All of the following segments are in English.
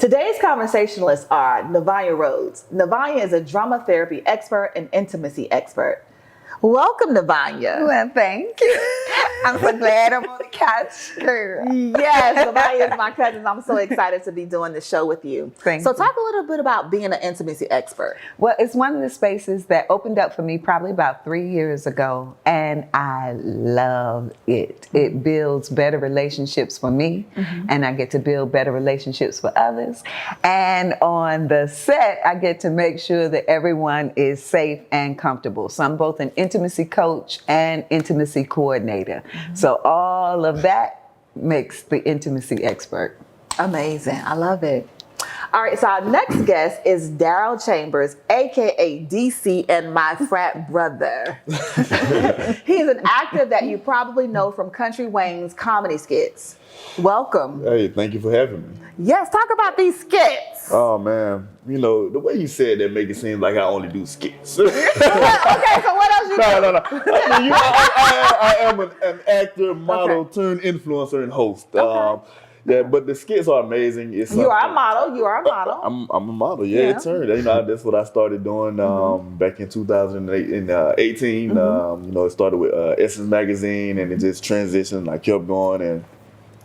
Today's conversationalists are Navanya Rhodes. Navanya is a drama therapy expert and intimacy expert. Welcome, Navanya. Well, thank you. I'm so glad I'm on the couch, girl. Yes, Navanya is my cousin. I'm so excited to be doing this show with you. Thank so you. talk a little bit about being an intimacy expert. Well, it's one of the spaces that opened up for me probably about 3 years ago, and I love it. It builds better relationships for me, and I get to build better relationships for others. And on the set, I get to make sure that everyone is safe and comfortable. So I'm both an intimacy coach and intimacy coordinator. So all of that makes the intimacy expert. Amazing. I love it. All right, so our next guest is Daryl Chambers, aka DC and my frat brother. He's an actor that you probably know from Country Wayne's comedy skits. Welcome. Hey, thank you for having me. Yes, talk about these skits. Oh man, you know the way you said that make it seem like I only do skits. Okay, so what else you do? No. I mean, I am an actor, model, turned influencer, and host. Yeah, but the skits are amazing. It's You are a model. You are a model. I'm a model. Yeah, it turned. You know, that's what I started doing back in 2018. You know, it started with Essence magazine, and it just transitioned. I kept going, and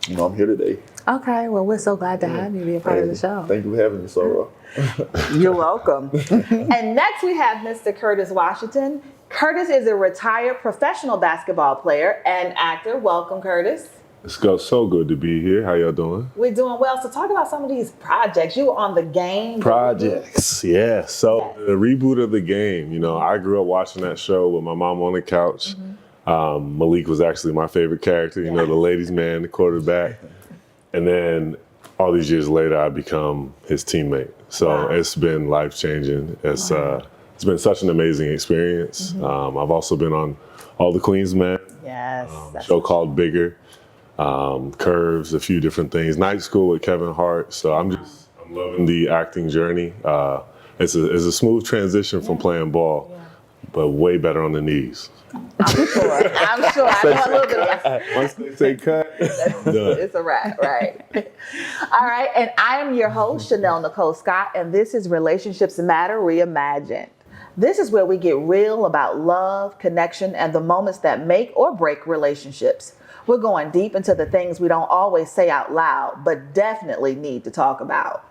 you know, I'm here today. Okay, well, we're so glad to have you be a part of the show. Thank you for having me, Sarah. You're welcome. And next we have Mr. Curtis Washington. Curtis is a retired professional basketball player and actor. Welcome, Curtis. It's so good to be here. How y'all doing? We're doing well. So talk about some of these projects. You were on The Game. Projects, yeah. So the reboot of The Game, you know, I grew up watching that show with my mom on the couch. Malik was actually my favorite character, you know, the ladies' man, the quarterback. And then all these years later, I become his teammate. So it's been life-changing. It's been such an amazing experience. I've also been on All the Queen's Men, Yes. a show called Bigger, Curves, a few different things. Night School with Kevin Hart. So I'm loving the acting journey. It's a smooth transition from playing ball, but way better on the knees. I'm sure. I know a little bit about it. Once they say cut, done. It's a wrap, right? All right, and I am your host, Chanel Nicole Scott, and this is Relationships Matter Reimagined. This is where we get real about love, connection, and the moments that make or break relationships. We're going deep into the things we don't always say out loud, but definitely need to talk about.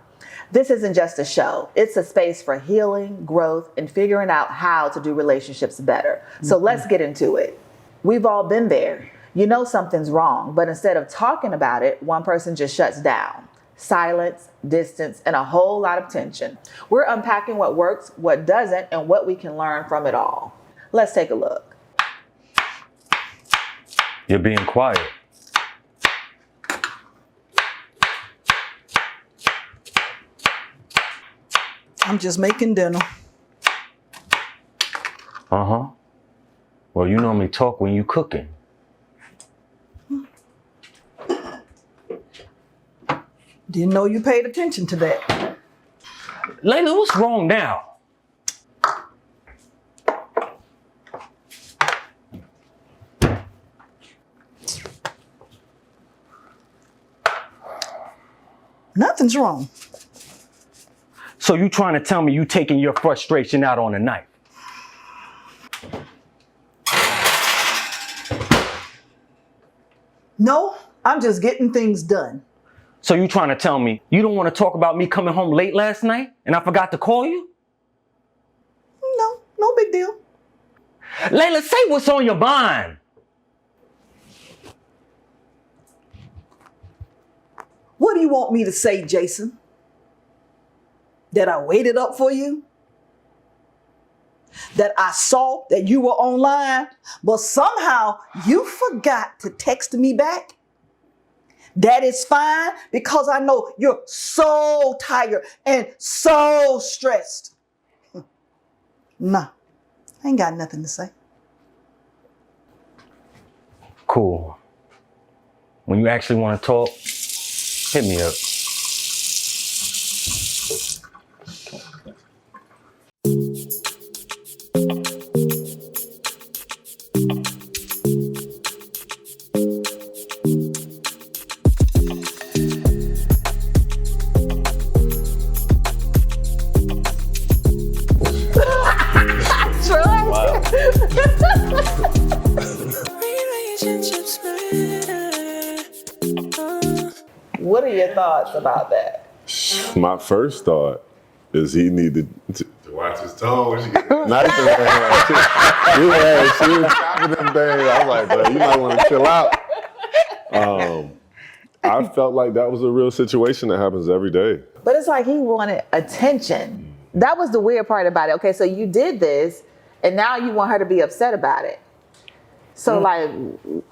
This isn't just a show. It's a space for healing, growth, and figuring out how to do relationships better. So let's get into it. We've all been there. You know something's wrong, but instead of talking about it, one person just shuts down. Silence, distance, and a whole lot of tension. We're unpacking what works, what doesn't, and what we can learn from it all. Let's take a look. You're being quiet. I'm just making dinner. Uh-huh. Well, you normally talk when you cooking. Didn't know you paid attention to that. Layla, what's wrong now? Nothing's wrong. So you trying to tell me you taking your frustration out on a knife? No, I'm just getting things done. So you trying to tell me you don't want to talk about me coming home late last night and I forgot to call you? No big deal. Layla, say what's on your mind. What do you want me to say, Jason? That I waited up for you? That I saw that you were online, but somehow you forgot to text me back? That is fine because I know you're so tired and so stressed. Nah, I ain't got nothing to say. Cool. When you actually want to talk, hit me up. your thoughts about that? My first thought is he needed to watch his tone when she gets nice and she was chopping them things. I was like, bro, you might want to chill out. I felt like that was a real situation that happens every day. But it's like he wanted attention. That was the weird part about it. Okay, so you did this, and now you want her to be upset about it. So, like,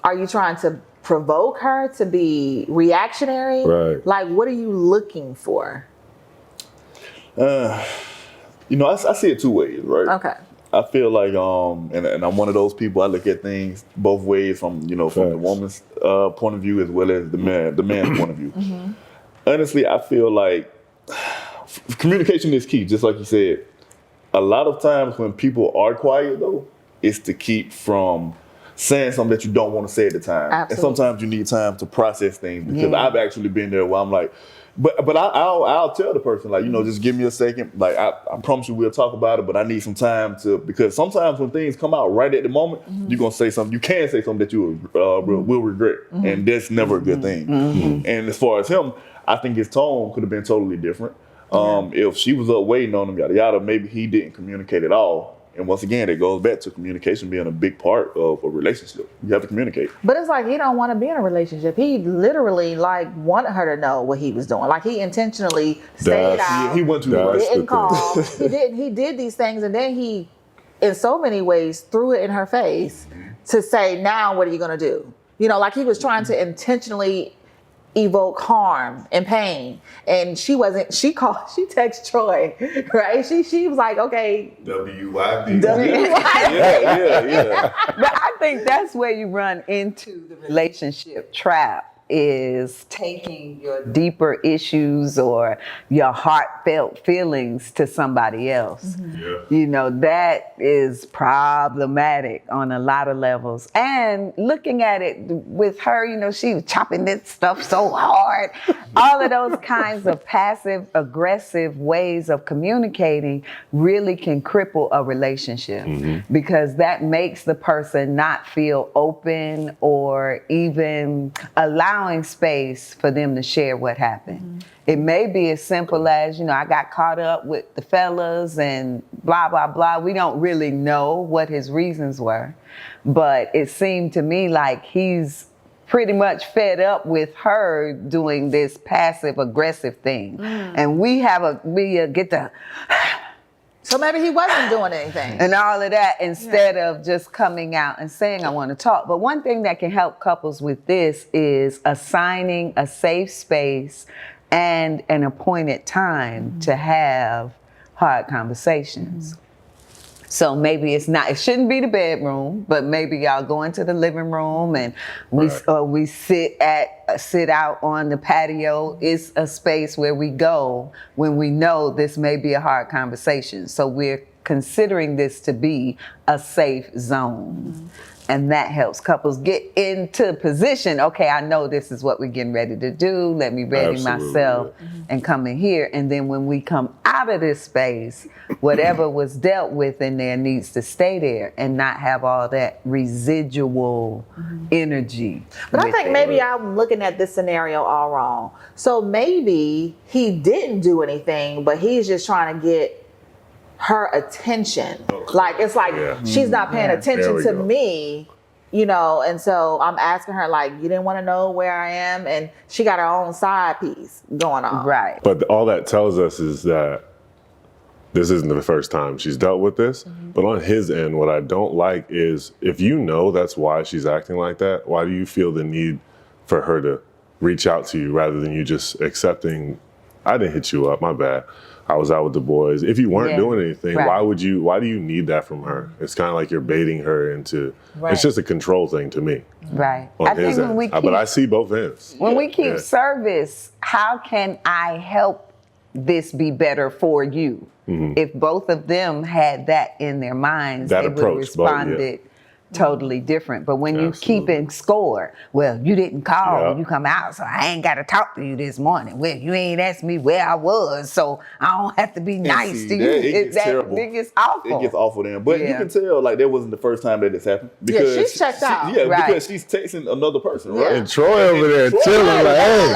are you trying to provoke her to be reactionary? Right. Like, what are you looking for? I see it two ways, right? Okay. I feel like, and I'm one of those people. I look at things both ways, from the woman's point of view as well as the man's point of view. Honestly, I feel like communication is key, just like you said. A lot of times when people are quiet, though, it's to keep from saying something that you don't want to say at the time. Absolutely. And sometimes you need time to process things, because I've actually been there where I'm like, but I'll tell the person, like, just give me a second. Like, I promise you we'll talk about it, but I need some time because sometimes when things come out right at the moment, you're going to say something, you can say something that you will regret. And that's never a good thing. And as far as him, I think his tone could have been totally different. If she was up waiting on him, yada, yada, maybe he didn't communicate at all. And once again, it goes back to communication being a big part of a relationship. You have to communicate. But it's like he don't want to be in a relationship. He literally wanted her to know what he was doing. Like, he intentionally stayed out. He went to her. Didn't call. He did these things, and then he, in so many ways, threw it in her face to say, now what are you going to do? Like, he was trying to intentionally evoke harm and pain, and she texted Troy, right? She was like, okay, WYD. Yeah. But I think that's where you run into the relationship trap, is taking your deeper issues or your heartfelt feelings to somebody else. That is problematic on a lot of levels. And looking at it with her, she was chopping this stuff so hard. All of those kinds of passive aggressive ways of communicating really can cripple a relationship, because that makes the person not feel open or even allowing space for them to share what happened. It may be as simple as, I got caught up with the fellas and blah, blah, blah. We don't really know what his reasons were, but it seemed to me like he's pretty much fed up with her doing this passive aggressive thing. And we get to so maybe he wasn't doing anything. and all of that, instead of just coming out and saying, I want to talk. But one thing that can help couples with this is assigning a safe space and an appointed time to have hard conversations. So maybe it shouldn't be the bedroom, but maybe y'all go into the living room and we sit out on the patio. It's a space where we go when we know this may be a hard conversation. So we're considering this to be a safe zone. And that helps couples get into position. Okay, I know this is what we're getting ready to do. Let me ready myself and come in here. And then when we come out of this space, whatever was dealt with in there needs to stay there and not have all that residual energy. But I think maybe I'm looking at this scenario all wrong. So maybe he didn't do anything, but he's just trying to get her attention. Like, it's like she's not paying attention to me, and so I'm asking her, like, you didn't want to know where I am, and she got her own side piece going on. Right. But all that tells us is that this isn't the first time she's dealt with this. But on his end, what I don't like is, if you know that's why she's acting like that, why do you feel the need for her to reach out to you rather than you just accepting, I didn't hit you up, my bad, I was out with the boys. If you weren't doing anything, why do you need that from her? It's kind of like you're baiting her into, it's just a control thing to me. Right. On his end. But I see both ends. When we keep service, how can I help this be better for you? If both of them had that in their minds, That they would have approach, responded totally different. But when you Absolutely. keeping score, well, you didn't call Yeah. when you come out, so I ain't got to talk to you this morning. Well, you ain't asked me where I was, so I don't have to be nice see, to that- you. it gets terrible. It gets awful. It gets awful then. But you Yeah. can tell, like, that wasn't the first time that this happened. Because she's checked out. Yeah, Right. because she's texting another person, right? And Troy over there Troy chilling over like, hey,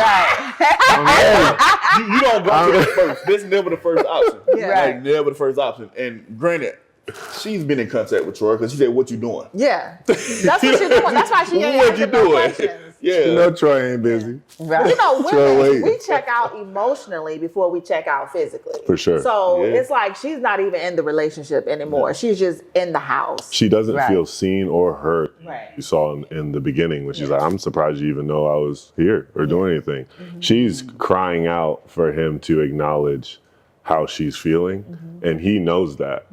Right. You don't go to the first. That's never the first option. Yeah. Like, never the first option. And granted, she's been in contact with Troy because she said, "What you doing?" Yeah. That's what she's doing. That's why she ain't What you asking no doing? questions. Yeah. you know Troy ain't busy. Right. You know, Troy women, waiting. we check out emotionally before we check out physically. For sure. So Yeah. it's like she's not even in the relationship anymore. She's just in the house. She doesn't Right. feel seen or heard. Right. You saw in the beginning when she's like, I'm surprised you even know I was here or doing anything. She's crying out for him to acknowledge how she's feeling, and he knows that.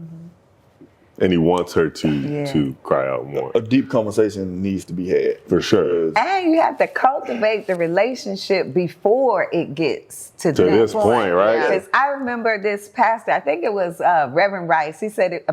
And he wants her to cry out more. A deep conversation needs to be had. For sure. And you have to cultivate the relationship before it gets to To this point, right? Yeah. Because I remember this pastor, I think it was Reverend Rice. He said,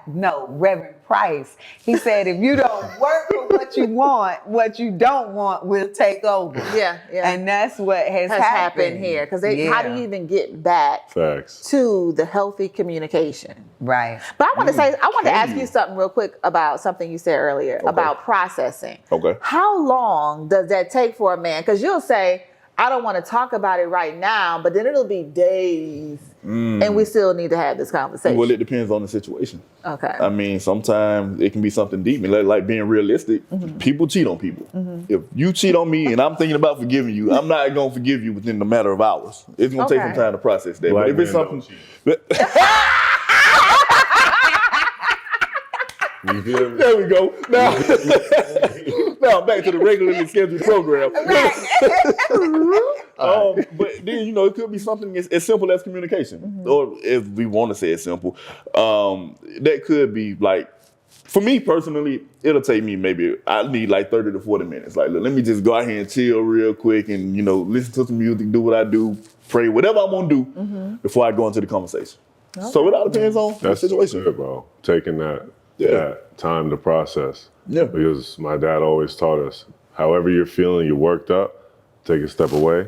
Reverend Price. He said, if you don't work for what you want, what you don't want will take over. Yeah, yeah. And that's what has happened here. Because how do you even get back Facts. to the healthy communication? Right. But I want to say, I want to Can ask you? you something real quick about something you said earlier about processing. Okay. How long does that take for a man? Because you'll say, I don't want to talk about it right now, but then it'll be days and we still need to have this conversation. Well, it depends on the situation. Okay. I mean, sometimes it can be something deep. And like being realistic, people cheat on people. If you cheat on me and I'm thinking about forgiving you, I'm not going to forgive you within a matter of hours. It's going to take Okay. some time to process that. Black But if it's men something... You feel me? There we go. Now back to the regularly scheduled program. But then, it could be something as simple as communication. Or if we want to say it's simple, that could be like, for me personally, it'll take me I need like 30 to 40 minutes. Like, look, let me just go out here and chill real quick and, listen to some music, do what I do, pray, whatever I'm going to do before I go into the conversation. So it all depends on the That's situation. good, bro. Taking that time to process. Yeah. Because my dad always taught us, however you're feeling, you're worked up, take a step away.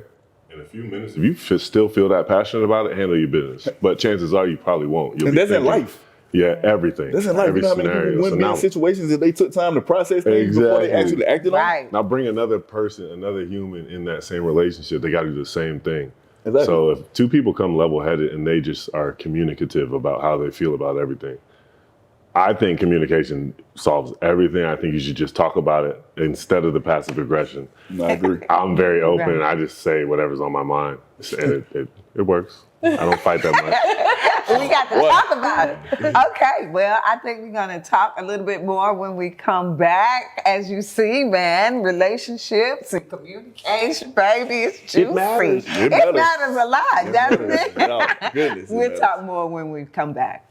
In a few minutes, if you still feel that passionate about it, handle your business. But chances are you probably won't. You'll And be that's in thinking, life. Yeah, everything. That's in life. Every You know how many people scenario. So wouldn't be in now, situations if they took time to process things before they Exactly. actually acted on it? Right. now bring another person, another human in that same relationship, they got to do the same thing. Exactly. So if two people come level-headed and they just are communicative about how they feel about everything, I think communication solves everything. I think you should just talk about it instead of the passive aggression. No, I agree. I'm very open Right. and I just say whatever's on my mind. And it works. I don't fight that much. We got to talk about it. Okay, well, I think we're going to talk a little bit more when we come back. As you see, man, relationships and communication, baby, it's juicy. It matters. It matters a lot, doesn't it? No, goodness, it We'll matters. talk more when we come back.